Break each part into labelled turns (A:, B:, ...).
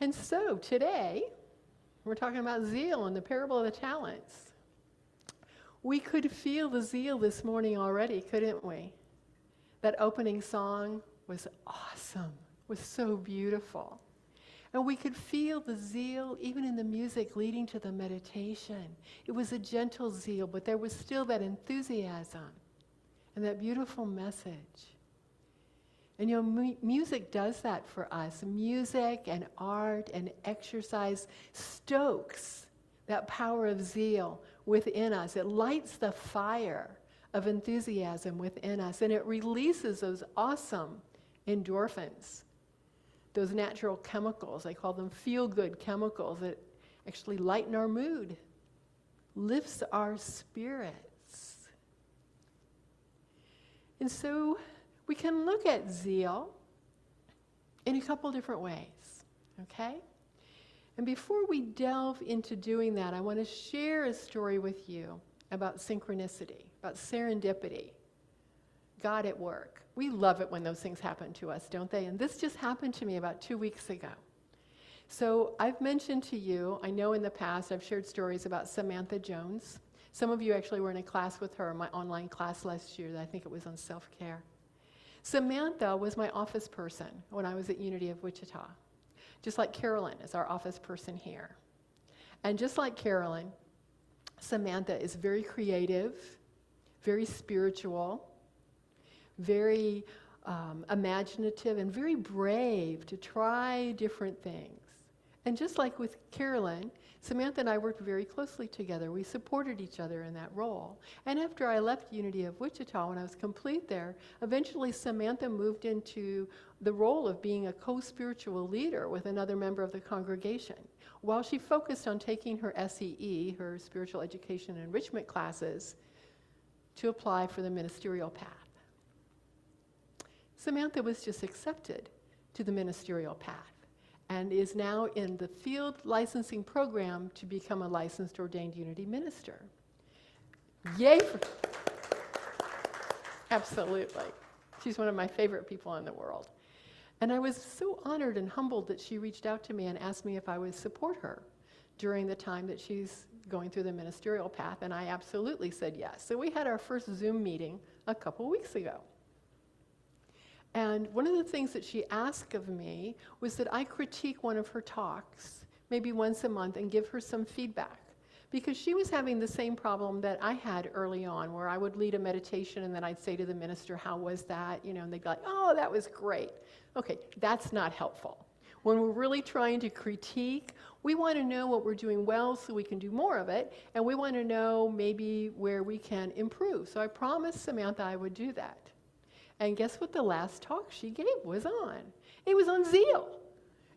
A: And so today, we're talking about zeal and the parable of the talents. We could feel the zeal this morning already, couldn't we? That opening song was awesome, was so beautiful. And we could feel the zeal even in the music leading to the meditation. It was a gentle zeal, but there was still that enthusiasm and that beautiful message. And music does that for us. Music and art and exercise stokes that power of zeal within us. It lights the fire of enthusiasm within us, and it releases those awesome endorphins, those natural chemicals. I call them feel-good chemicals that actually lighten our mood, lifts our spirits. And so we can look at zeal in a couple different ways, okay? And before we delve into doing that, I want to share a story with you about synchronicity, about serendipity, God at work. We love it when those things happen to us, don't they? And this just happened to me about 2 weeks ago. So I've mentioned to you, I know in the past I've shared stories about Samantha Jones. Some of you actually were in a class with her, my online class last year. I think it was on self-care. Samantha was my office person when I was at Unity of Wichita, just like Carolyn is our office person here. And just like Carolyn, Samantha is very creative, very spiritual, very imaginative, and very brave to try different things. And just like with Carolyn, Samantha and I worked very closely together. We supported each other in that role. And after I left Unity of Wichita, when I was complete there, eventually Samantha moved into the role of being a co-spiritual leader with another member of the congregation, while she focused on taking her SEE, her spiritual education and enrichment classes, to apply for the ministerial path. Samantha was just accepted to the ministerial path and is now in the field licensing program to become a licensed ordained Unity minister. Yay! Absolutely. She's one of my favorite people in the world. And I was so honored and humbled that she reached out to me and asked me if I would support her during the time that she's going through the ministerial path, and I absolutely said yes. So we had our first Zoom meeting a couple weeks ago. And one of the things that she asked of me was that I critique one of her talks, maybe once a month, and give her some feedback. Because she was having the same problem that I had early on, where I would lead a meditation and then I'd say to the minister, how was that? And they'd be like, oh, that was great. Okay, that's not helpful. When we're really trying to critique, we want to know what we're doing well so we can do more of it, and we want to know maybe where we can improve. So I promised Samantha I would do that. And guess what the last talk she gave was on? It was on zeal.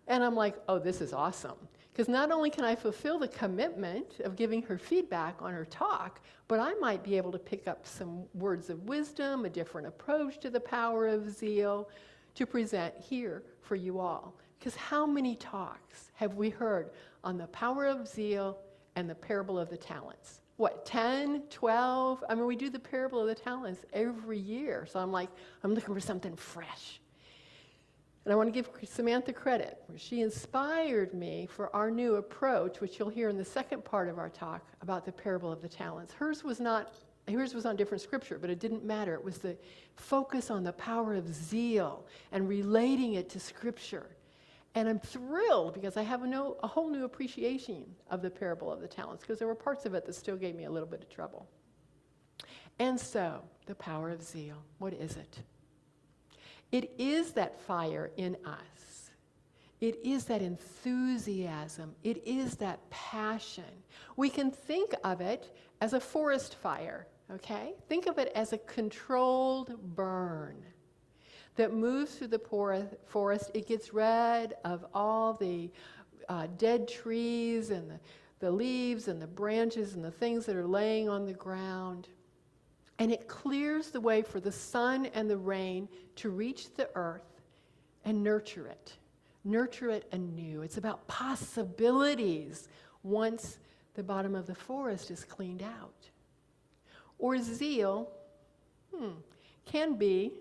A: And I'm like, oh, this is awesome. Because not only can I fulfill the commitment of giving her feedback on her talk, but I might be able to pick up some words of wisdom, a different approach to the power of zeal to present here for you all. Because how many talks have we heard on the power of zeal and the parable of the talents? What, 10, 12? I mean, we do the parable of the talents every year. So I'm like, I'm looking for something fresh. And I want to give Samantha credit. She inspired me for our new approach, which you'll hear in the second part of our talk about the parable of the talents. Hers was on different scripture, but it didn't matter. It was the focus on the power of zeal and relating it to scripture. And I'm thrilled because I have a whole new appreciation of the parable of the talents, because there were parts of it that still gave me a little bit of trouble. And so, the power of zeal, what is it? It is that fire in us. It is that enthusiasm. It is that passion. We can think of it as a forest fire, okay? Think of it as a controlled burn that moves through the forest. It gets rid of all the dead trees and the leaves and the branches and the things that are laying on the ground. And it clears the way for the sun and the rain to reach the earth and nurture it anew. It's about possibilities once the bottom of the forest is cleaned out. Or zeal can be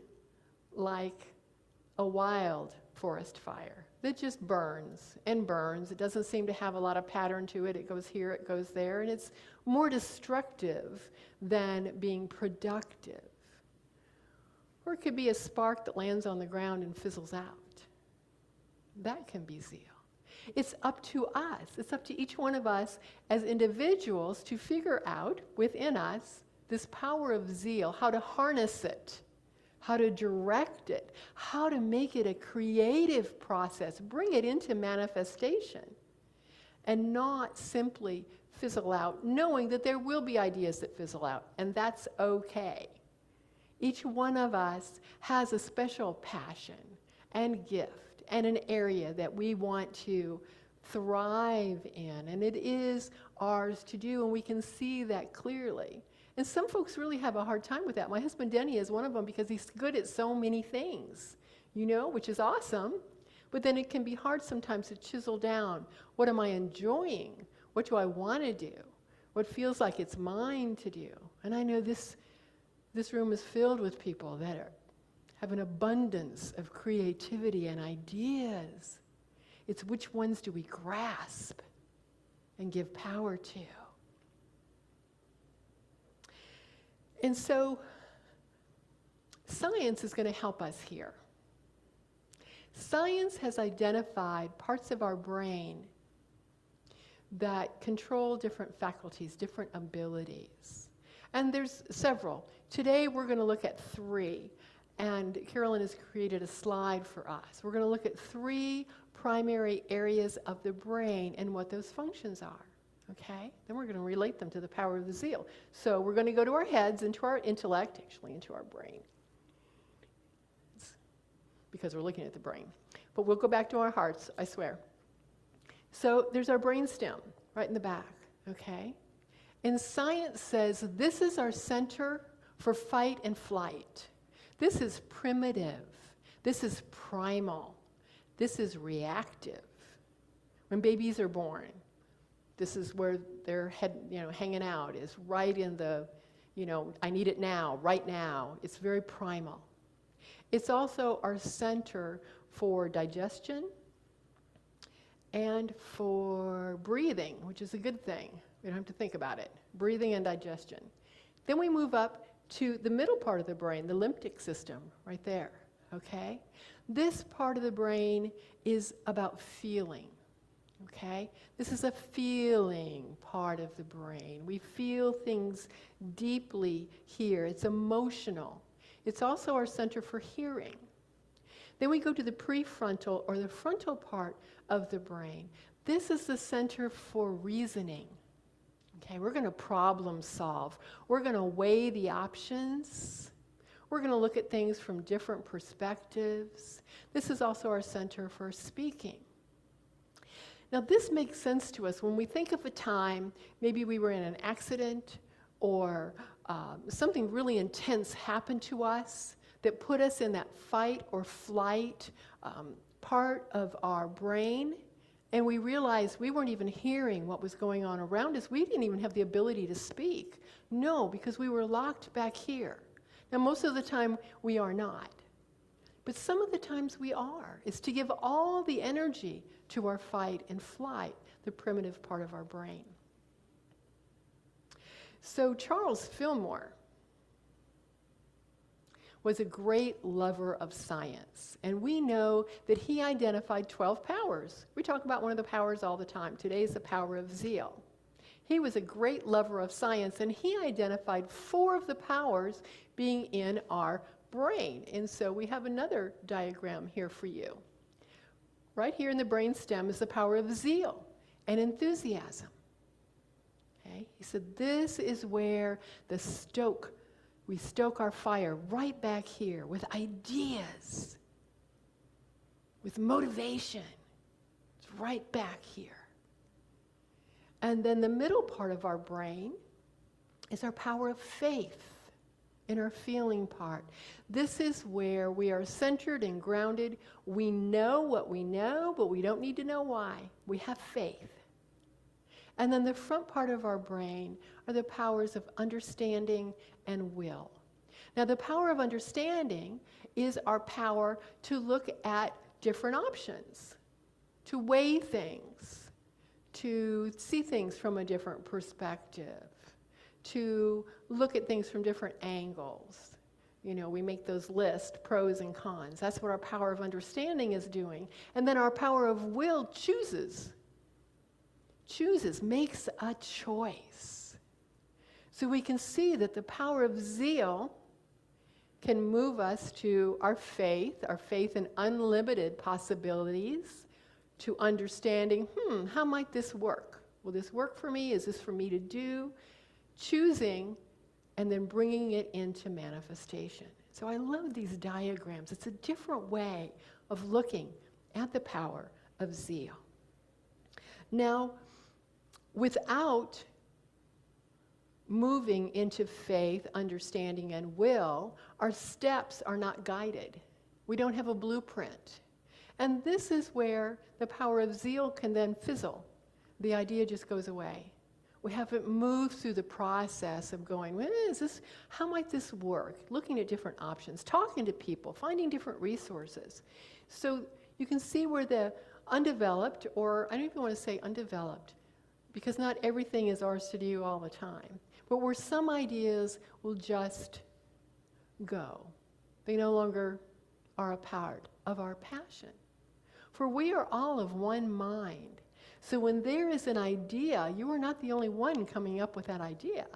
A: like a wild forest fire that just burns and burns. It doesn't seem to have a lot of pattern to it. It goes here, it goes there, and it's more destructive than being productive. Or it could be a spark that lands on the ground and fizzles out. That can be zeal. It's up to us. It's up to each one of us as individuals to figure out within us this power of zeal, how to harness it, how to direct it, how to make it a creative process, bring it into manifestation, and not simply fizzle out, knowing that there will be ideas that fizzle out, and that's okay. Each one of us has a special passion and gift and an area that we want to thrive in, and it is ours to do, and we can see that clearly. And some folks really have a hard time with that. My husband Denny is one of them because he's good at so many things, which is awesome, but then it can be hard sometimes to chisel down. What am I enjoying? What do I want to do? What feels like it's mine to do? And I know this room is filled with people that have an abundance of creativity and ideas. It's which ones do we grasp and give power to? And so science is going to help us here. Science has identified parts of our brain that control different faculties, different abilities. And there's several. Today we're going to look at 3. And Carolyn has created a slide for us. We're going to look at 3 primary areas of the brain and what those functions are. Okay? Then we're going to relate them to the power of the zeal. So we're going to go to our heads, into our intellect, actually into our brain. Because we're looking at the brain. But we'll go back to our hearts, I swear. So there's our brain stem, right in the back. Okay? And science says this is our center for fight and flight. This is primitive. This is primal. This is reactive. When babies are born, this is where their head, hanging out, is right in the, I need it now, right now. It's very primal. It's also our center for digestion and for breathing, which is a good thing. We don't have to think about it. Breathing and digestion. Then we move up to the middle part of the brain, the limbic system, right there, okay? This part of the brain is about feeling, okay? This is a feeling part of the brain. We feel things deeply here. It's emotional. It's also our center for hearing. Then we go to the prefrontal or the frontal part of the brain. This is the center for reasoning. Okay, we're going to problem solve. We're going to weigh the options. We're going to look at things from different perspectives. This is also our center for speaking. Now, this makes sense to us when we think of a time, maybe we were in an accident or something really intense happened to us that put us in that fight or flight part of our brain. And we realized we weren't even hearing what was going on around us. We didn't even have the ability to speak. No, because we were locked back here. Now, most of the time, we are not. But some of the times we are. It's to give all the energy to our fight and flight, the primitive part of our brain. So Charles Fillmore was a great lover of science. And we know that he identified 12 powers. We talk about one of the powers all the time. Today is the power of zeal. He was a great lover of science, and he identified 4 of the powers being in our brain. And so we have another diagram here for you. Right here in the brain stem is the power of zeal and enthusiasm. Okay? He said this is where we stoke our fire right back here with ideas, with motivation. It's right back here. And then the middle part of our brain is our power of faith in our feeling part. This is where we are centered and grounded. We know what we know, but we don't need to know why. We have faith. And then the front part of our brain are the powers of understanding and will. Now, the power of understanding is our power to look at different options, to weigh things, to see things from a different perspective, to look at things from different angles. You know, we make those lists, pros and cons. That's what our power of understanding is doing. And then our power of will chooses, makes a choice. So we can see that the power of zeal can move us to our faith in unlimited possibilities, to understanding, how might this work? Will this work for me? Is this for me to do? Choosing and then bringing it into manifestation. So I love these diagrams. It's a different way of looking at the power of zeal. Now, without moving into faith, understanding, and will, our steps are not guided. We don't have a blueprint. And this is where the power of zeal can then fizzle. The idea just goes away. We haven't moved through the process of going, how might this work? Looking at different options, talking to people, finding different resources. So you can see where the undeveloped, or I don't even want to say undeveloped, because not everything is ours to do all the time, but where some ideas will just go. They no longer are a part of our passion. For we are all of one mind. So when there is an idea, you are not the only one coming up with that idea.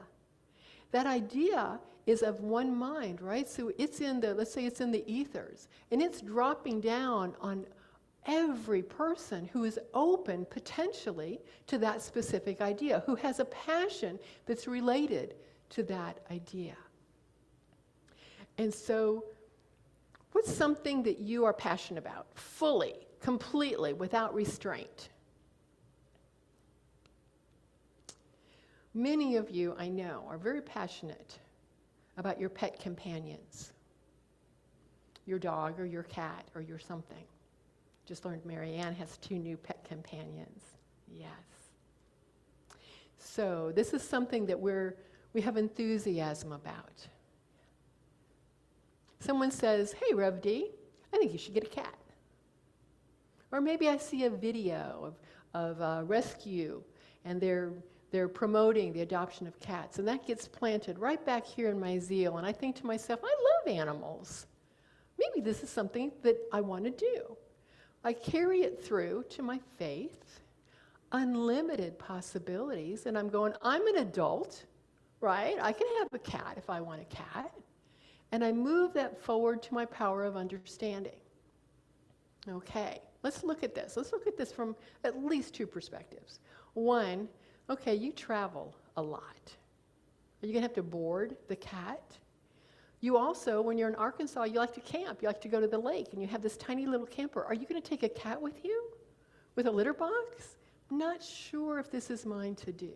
A: That idea is of one mind, right? So it's in the, let's say it's in the ethers, and it's dropping down on every person who is open potentially to that specific idea, who has a passion that's related to that idea. And so what's something that you are passionate about, fully, completely, without restraint? Many of you, I know, are very passionate about your pet companions, your dog or your cat or your something. Just learned Marianne has 2 new pet companions. Yes. So this is something that we have enthusiasm about. Someone says, hey, Rev D, I think you should get a cat. Or maybe I see a video of rescue, and they're promoting the adoption of cats, and that gets planted right back here in my zeal, and I think to myself, I love animals. Maybe this is something that I want to do. I carry it through to my faith, unlimited possibilities, and I'm going, I'm an adult, right? I can have a cat if I want a cat. And I move that forward to my power of understanding. Okay, let's look at this. Let's look at this from at least 2 perspectives. One, okay, you travel a lot. Are you going to have to board the cat? You also, when you're in Arkansas, you like to camp. You like to go to the lake, and you have this tiny little camper. Are you going to take a cat with you? With a litter box? Not sure if this is mine to do.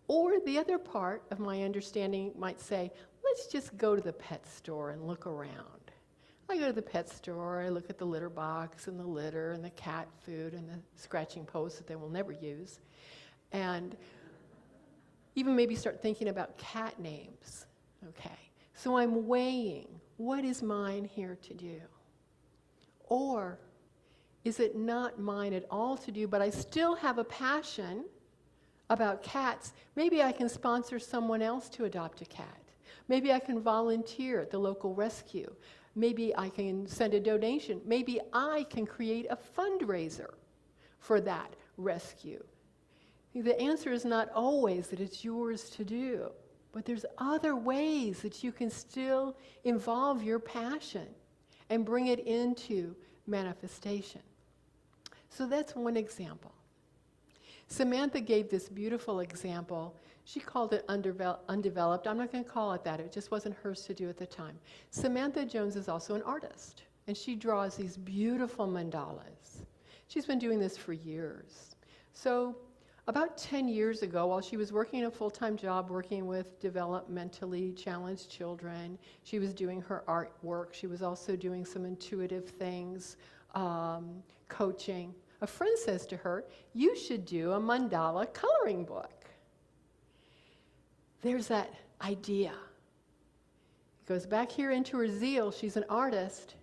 A: Or the other part of my understanding might say, let's just go to the pet store and look around. I go to the pet store, I look at the litter box and the litter and the cat food and the scratching post that they will never use. And even maybe start thinking about cat names. Okay. So I'm weighing, what is mine here to do? Or is it not mine at all to do, but I still have a passion about cats? Maybe I can sponsor someone else to adopt a cat. Maybe I can volunteer at the local rescue. Maybe I can send a donation. Maybe I can create a fundraiser for that rescue. The answer is not always that it's yours to do. But there's other ways that you can still involve your passion and bring it into manifestation. So that's one example. Samantha gave this beautiful example. She called it undeveloped. I'm not going to call it that. It just wasn't hers to do at the time. Samantha Jones is also an artist, and she draws these beautiful mandalas. She's been doing this for years. So about 10 years ago, while she was working a full-time job working with developmentally challenged children, she was doing her artwork. She was also doing some intuitive things, coaching. A friend says to her, you should do a mandala coloring book. There's that idea. It goes back here into her zeal. She's an artist.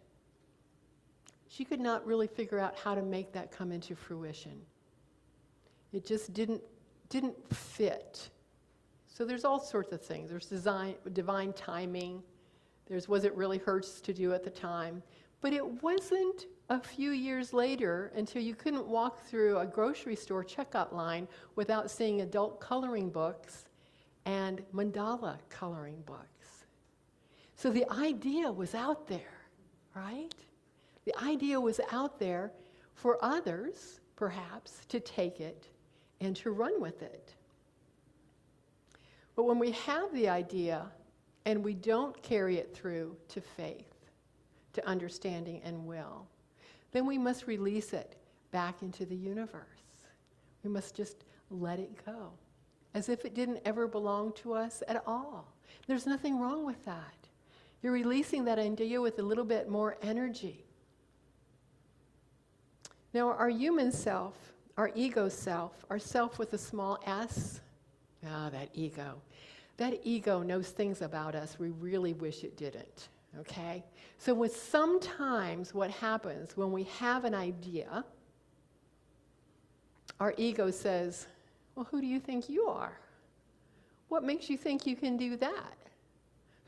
A: she could not really figure out how to make that come into fruition. It just didn't fit. So there's all sorts of things. There's divine timing. There's was it really hers to do at the time. But it wasn't a few years later until you couldn't walk through a grocery store checkout line without seeing adult coloring books and mandala coloring books. So the idea was out there, right? The idea was out there for others, perhaps, to take it and to run with it. But when we have the idea and we don't carry it through to faith, to understanding and will, then we must release it back into the universe. We must just let it go, as if it didn't ever belong to us at all. There's nothing wrong with that. You're releasing that idea with a little bit more energy. Now, our human self, our ego self, our self with a small s, that ego knows things about us we really wish it didn't, okay? So with sometimes what happens when we have an idea, our ego says, well, who do you think you are? What makes you think you can do that?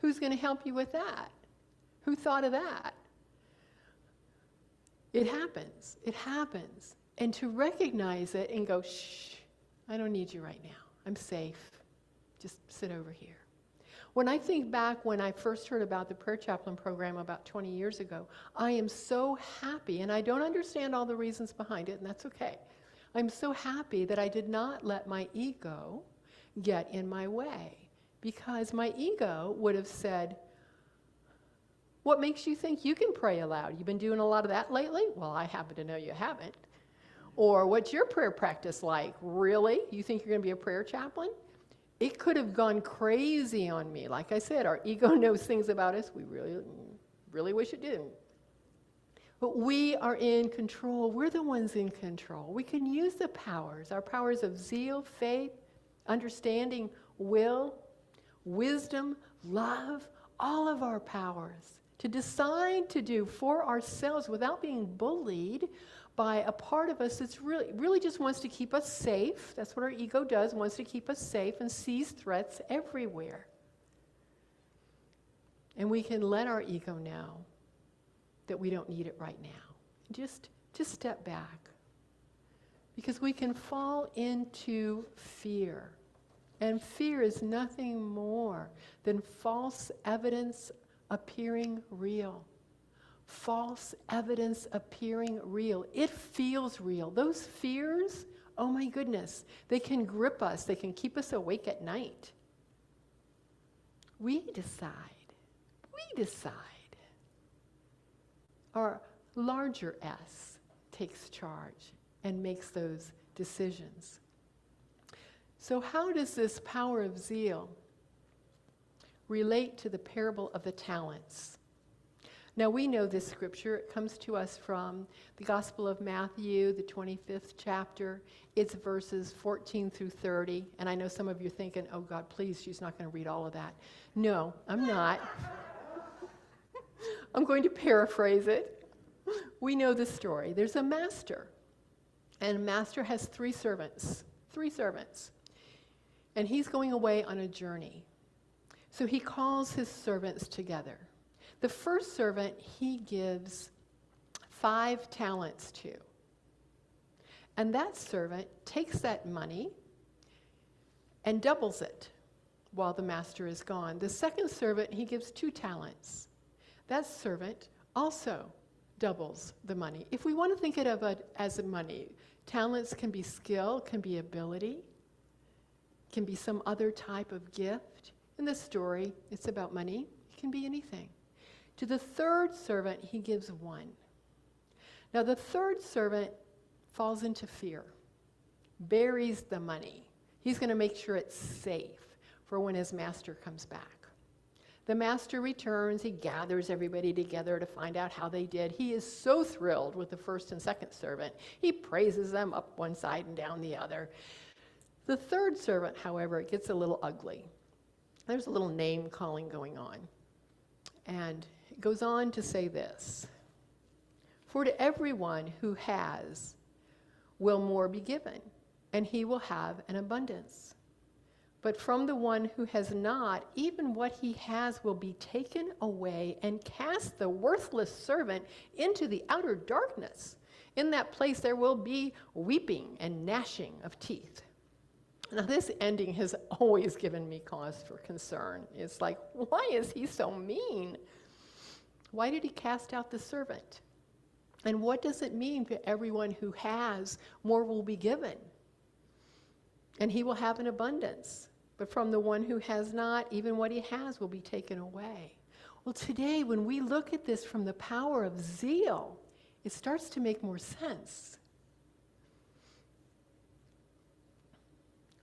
A: Who's going to help you with that? Who thought of that? It happens. It happens. And to recognize it and go, shh, I don't need you right now. I'm safe. Just sit over here. When I think back when I first heard about the prayer chaplain program about 20 years ago, I am so happy, and I don't understand all the reasons behind it, and that's okay. I'm so happy that I did not let my ego get in my way, because my ego would have said, what makes you think you can pray aloud? You've been doing a lot of that lately? Well, I happen to know you haven't. Or what's your prayer practice like? Really? You think you're going to be a prayer chaplain? It could have gone crazy on me. Like I said, our ego knows things about us we really wish it didn't. But we are in control. We're the ones in control. We can use the powers, our powers of zeal, faith, understanding, will, wisdom, love, all of our powers to decide to do for ourselves without being bullied by a part of us that's really just wants to keep us safe. That's what our ego does, wants to keep us safe and sees threats everywhere. And we can let our ego know that we don't need it right now. Just step back. Because we can fall into fear. And fear is nothing more than false evidence appearing real. False evidence appearing real. It feels real. Those fears, oh my goodness, they can grip us. They can keep us awake at night. We decide. Our larger S takes charge and makes those decisions. So how does this power of zeal relate to the parable of the talents? Now we know this scripture. It comes to us from the Gospel of Matthew, the 25th chapter. It's verses 14 through 30. And I know some of you are thinking, oh God, please, she's not going to read all of that. No, I'm not. I'm going to paraphrase it. We know the story. There's a master. And a master has three servants. And he's going away on a journey. So he calls his servants together. The first servant he gives 5 talents to. And that servant takes that money and doubles it while the master is gone. The second servant he gives 2 talents. That servant also doubles the money. If we want to think of it as money, talents can be skill, can be ability, can be some other type of gift. In the story, it's about money. It can be anything. To the third servant, he gives 1. Now, the third servant falls into fear, buries the money. He's going to make sure it's safe for when his master comes back. The master returns. He gathers everybody together to find out how they did. He is so thrilled with the first and second servant. He praises them up one side and down the other. The third servant, however, it gets a little ugly. There's a little name calling going on. And it goes on to say this. For to everyone who has will more be given, and he will have an abundance. But from the one who has not, even what he has will be taken away, and cast the worthless servant into the outer darkness. In that place there will be weeping and gnashing of teeth. Now this ending has always given me cause for concern. It's like, why is he so mean? Why did he cast out the servant? And what does it mean for everyone who has, more will be given? And he will have an abundance. But from the one who has not, even what he has will be taken away. Well, today, when we look at this from the power of zeal, it starts to make more sense.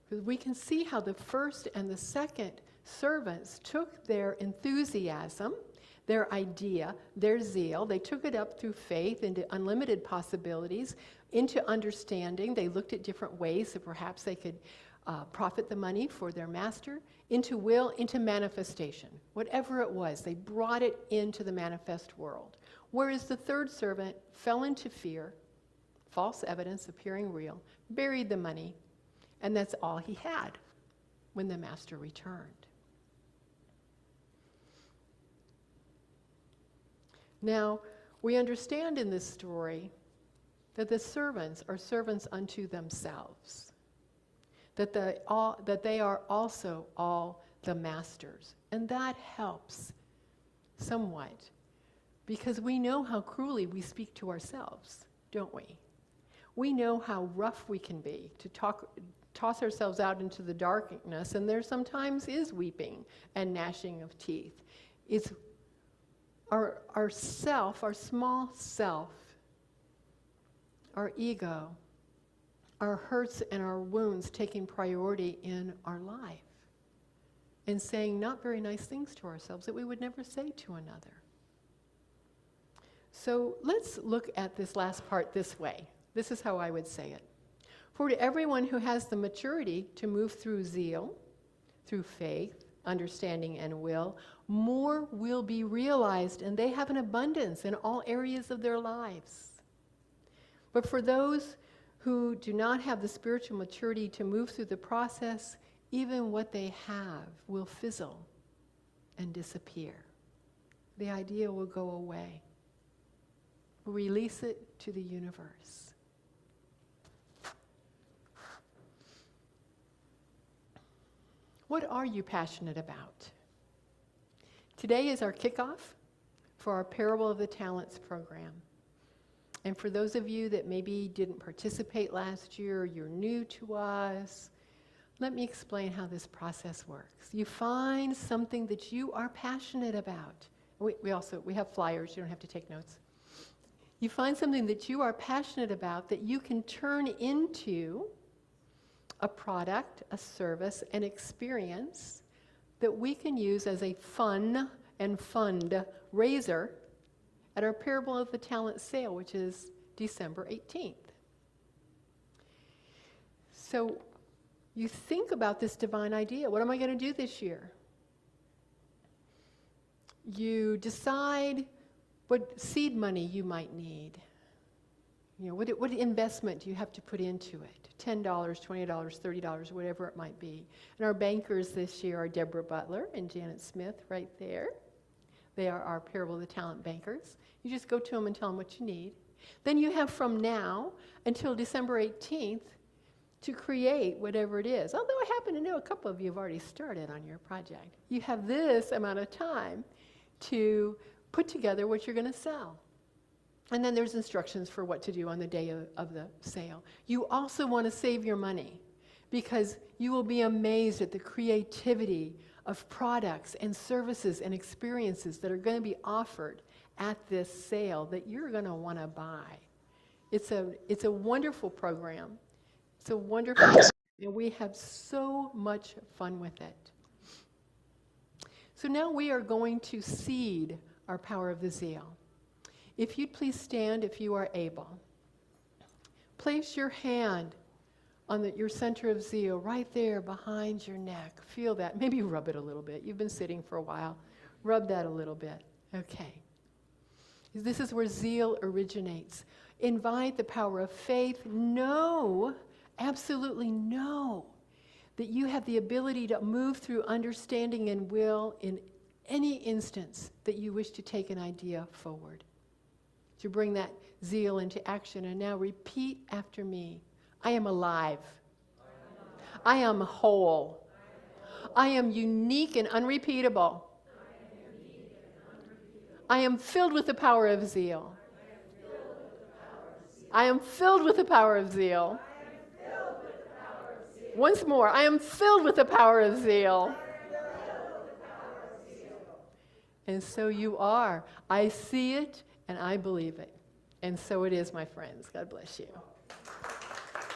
A: Because we can see how the first and the second servants took their enthusiasm, their idea, their zeal, they took it up through faith into unlimited possibilities, into understanding. They looked at different ways that perhaps they could profit the money for their master, into will, into manifestation. Whatever it was, they brought it into the manifest world. Whereas the third servant fell into fear, false evidence appearing real, buried the money, and that's all he had when the master returned. Now, we understand in this story that the servants are servants unto themselves, that they are also all the masters. And that helps somewhat, because we know how cruelly we speak to ourselves, don't we? We know how rough we can be to toss ourselves out into the darkness, and there sometimes is weeping and gnashing of teeth. It's our self, our small self, our ego, our hurts and our wounds taking priority in our life and saying not very nice things to ourselves that we would never say to another. So let's look at this last part this way. This is how I would say it. For to everyone who has the maturity to move through zeal, through faith, understanding, and will, more will be realized, and they have an abundance in all areas of their lives. But for those who do not have the spiritual maturity to move through the process, even what they have will fizzle and disappear. The idea will go away. We'll release it to the universe. What are you passionate about? Today is our kickoff for our Parable of the Talents program. And for those of you that maybe didn't participate last year, you're new to us, let me explain how this process works. You find something that you are passionate about. We have flyers, you don't have to take notes. You find something that you are passionate about that you can turn into a product, a service, an experience that we can use as a fun and fundraiser at our Parable of the Talent sale, which is December 18th. So you think about this divine idea. What am I going to do this year? You decide what seed money you might need. You know, what investment do you have to put into it? $10, $20, $30, whatever it might be. And our bankers this year are Deborah Butler and Janet Smith right there. They are our Parable of the Talent bankers. You just go to them and tell them what you need. Then you have from now until December 18th to create whatever it is. Although I happen to know a couple of you have already started on your project. You have this amount of time to put together what you're going to sell. And then there's instructions for what to do on the day of the sale. You also want to save your money because you will be amazed at the creativity of products and services and experiences that are going to be offered at this sale that you're going to want to buy. It's a wonderful program. It's a wonderful and we have so much fun with it. So now we are going to seed our power of the zeal. If you'd please stand if you are able. Place your hand on your center of zeal right there behind your neck. Feel that. Maybe rub it a little bit. You've been sitting for a while. Rub that a little bit. Okay. This is where zeal originates. Invite the power of faith. Know, absolutely know, that you have the ability to move through understanding and will in any instance that you wish to take an idea forward. To bring that zeal into action. And now repeat after me. I am alive. I am whole. I am unique and unrepeatable. I am filled with the power of zeal. I am filled with the power of zeal. Once more, I am filled with the power of zeal. And so you are. I see it and I believe it. And so it is, my friends. God bless you.